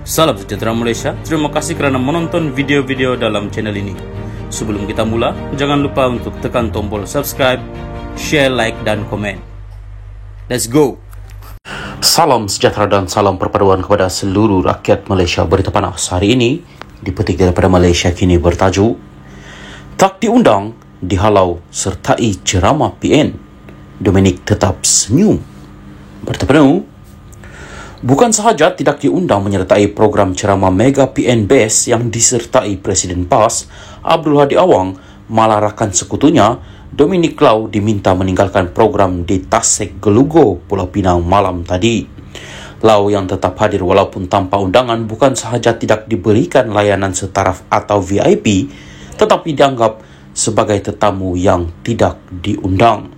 Salam sejahtera Malaysia, terima kasih kerana menonton video-video dalam channel ini. Sebelum kita mula, jangan lupa untuk tekan tombol subscribe, share, like dan komen. Let's go! Salam sejahtera dan salam perpaduan kepada seluruh rakyat Malaysia. Berita panas hari ini dipetik daripada Malaysia Kini bertajuk Tak diundang, dihalau sertai ceramah PN, Dominic tetap senyum. Berita penuh, bukan sahaja tidak diundang menyertai program ceramah Mega PN Best yang disertai Presiden PAS, Abdul Hadi Awang, malah rakan sekutunya, Dominic Lau diminta meninggalkan program di Tasik Gelugo, Pulau Pinang malam tadi. Lau yang tetap hadir walaupun tanpa undangan bukan sahaja tidak diberikan layanan setaraf atau VIP, tetapi dianggap sebagai tetamu yang tidak diundang.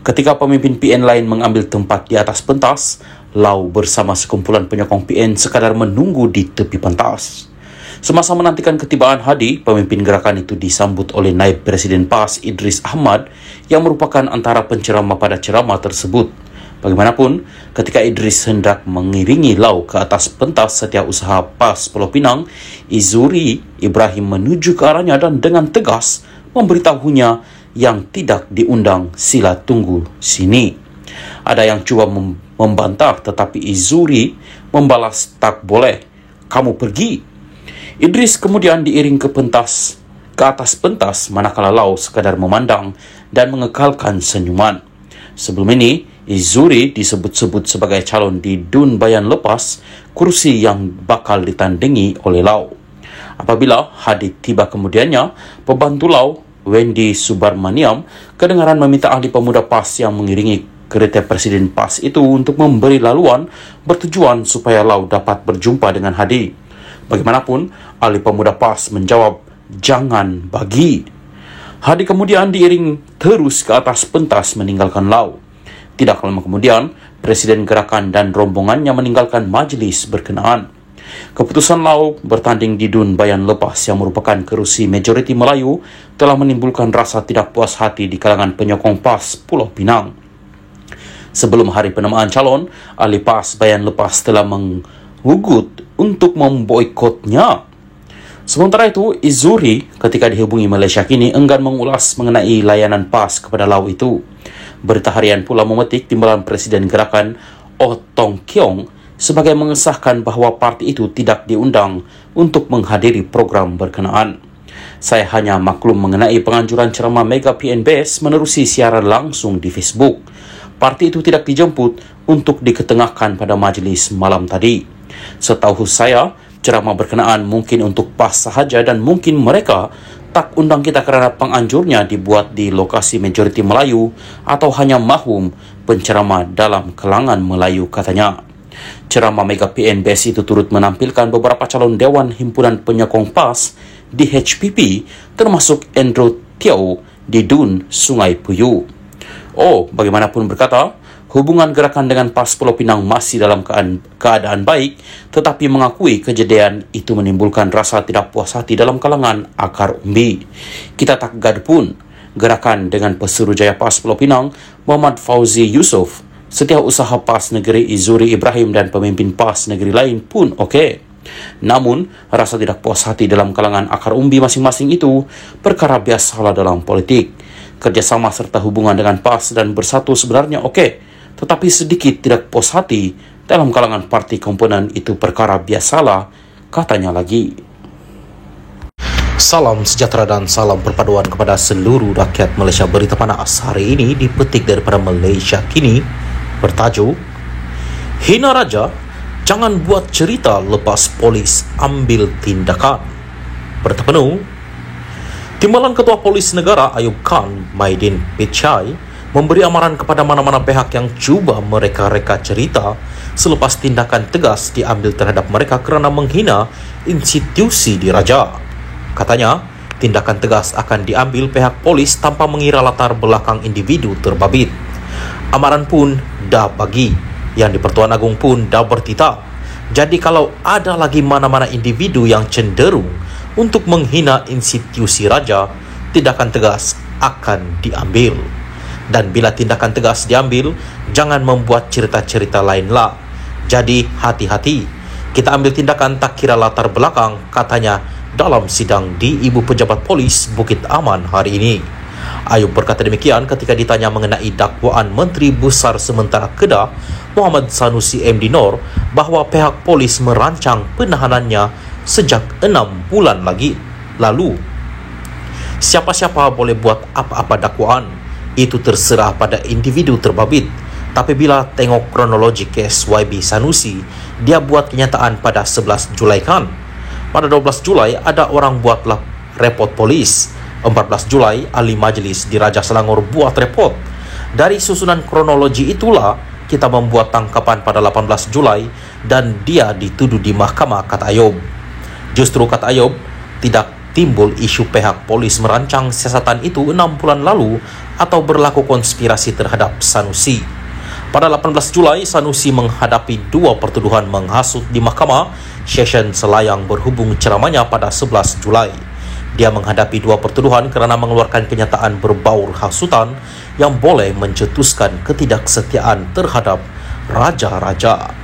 Ketika pemimpin PN lain mengambil tempat di atas pentas, Lau bersama sekumpulan penyokong PN sekadar menunggu di tepi pentas. Semasa menantikan ketibaan Hadi, pemimpin gerakan itu disambut oleh Naib Presiden PAS Idris Ahmad yang merupakan antara penceramah pada ceramah tersebut. Bagaimanapun, ketika Idris hendak mengiringi Lau ke atas pentas Setiausaha PAS Pulau Pinang, Izuri Ibrahim menuju ke arahnya dan dengan tegas memberitahunya yang tidak diundang sila tunggu sini. Ada yang cuba membantah tetapi Izuri membalas tak boleh, kamu pergi. Idris kemudian diiring ke atas pentas manakala Lau sekadar memandang dan mengekalkan senyuman. Sebelum ini, Izuri disebut-sebut sebagai calon di Dun Bayan lepas kursi yang bakal ditandingi oleh Lau. Apabila Hadi tiba kemudiannya, pembantu Lau Wendy Subarmaniam kedengaran meminta ahli pemuda PAS yang mengiringi kereta Presiden PAS itu untuk memberi laluan bertujuan supaya Lau dapat berjumpa dengan Hadi. Bagaimanapun, ahli pemuda PAS menjawab, jangan bagi. Hadi kemudian diiring terus ke atas pentas meninggalkan Lau. Tidak lama kemudian, Presiden Gerakan dan rombongannya meninggalkan majlis berkenaan. Keputusan Lau bertanding di Dun Bayan lepas yang merupakan kerusi majoriti Melayu telah menimbulkan rasa tidak puas hati di kalangan penyokong PAS Pulau Pinang. Sebelum hari penamaan calon, ahli PAS Bayan lepas telah mengugut untuk memboikotnya. Sementara itu, Izuri ketika dihubungi Malaysia Kini enggan mengulas mengenai layanan PAS kepada Lau itu. Berita harian pula memetik timbalan Presiden Gerakan Oh Tong Kiong sebagai mengesahkan bahawa parti itu tidak diundang untuk menghadiri program berkenaan. Saya hanya maklum mengenai penganjuran ceramah Mega PN Best menerusi siaran langsung di Facebook. Parti itu tidak dijemput untuk diketengahkan pada majlis malam tadi. Setahu saya, ceramah berkenaan mungkin untuk PAS sahaja dan mungkin mereka tak undang kita kerana penganjurnya dibuat di lokasi majoriti Melayu atau hanya mahum penceramah dalam kalangan Melayu, katanya. Ceramah Mega PN Best itu turut menampilkan beberapa calon Dewan Himpunan Penyokong PAS di HPP termasuk Andrew Tiao di Dun Sungai Puyu. Oh, bagaimanapun berkata, hubungan gerakan dengan PAS Pulau Pinang masih dalam keadaan baik, tetapi mengakui kejadian itu menimbulkan rasa tidak puas hati dalam kalangan akar umbi. Kita tak gaduh pun. Gerakan dengan Pesuruhjaya PAS Pulau Pinang, Muhammad Fauzi Yusof, Setiausaha PAS Negeri Izuri Ibrahim dan pemimpin PAS negeri lain pun okey. Namun, rasa tidak puas hati dalam kalangan akar umbi masing-masing itu perkara biasalah dalam politik. Kerjasama serta hubungan dengan PAS dan bersatu sebenarnya okey, tetapi sedikit tidak puas hati dalam kalangan parti komponen itu perkara biasalah, katanya lagi. Salam sejahtera dan salam perpaduan kepada seluruh rakyat Malaysia. Berita panas hari ini dipetik daripada Malaysia Kini bertajuk Hina Raja, jangan buat cerita lepas polis ambil tindakan. Berita penuh, timbalan Ketua Polis Negara Ayub Khan Maidin Pichai memberi amaran kepada mana-mana pihak yang cuba mereka-reka cerita selepas tindakan tegas diambil terhadap mereka kerana menghina institusi diraja. Katanya, tindakan tegas akan diambil pihak polis tanpa mengira latar belakang individu terbabit. Amaran pun dah bagi, yang di Pertuan Agong pun dah bertitah. Jadi kalau ada lagi mana-mana individu yang cenderung untuk menghina institusi raja, tindakan tegas akan diambil. Dan bila tindakan tegas diambil, jangan membuat cerita-cerita lainlah. Jadi hati-hati. Kita ambil tindakan tak kira latar belakang, katanya dalam sidang di Ibu Pejabat Polis Bukit Aman hari ini. Ayub berkata demikian ketika ditanya mengenai dakwaan Menteri Besar Sementara Kedah Muhammad Sanusi MD Nor bahawa pihak polis merancang penahanannya sejak 6 bulan lalu. Siapa-siapa boleh buat apa-apa dakwaan, itu terserah pada individu terbabit. Tapi bila tengok kronologi kes YB Sanusi, dia buat kenyataan pada 11 Julai kan. Pada 12 Julai ada orang buatlah report polis. 14 Julai ahli majlis di Raja Selangor buat report. Dari susunan kronologi itulah kita membuat tangkapan pada 18 Julai dan dia dituduh di mahkamah, kata Ayub. Justru, kata Ayub, tidak timbul isu pihak polis merancang siasatan itu 6 bulan lalu atau berlaku konspirasi terhadap Sanusi. Pada 18 Julai, Sanusi menghadapi 2 pertuduhan menghasut di mahkamah Session Selayang berhubung ceramahnya pada 11 Julai. Dia menghadapi 2 pertuduhan kerana mengeluarkan kenyataan berbaur hasutan yang boleh mencetuskan ketidaksetiaan terhadap raja-raja.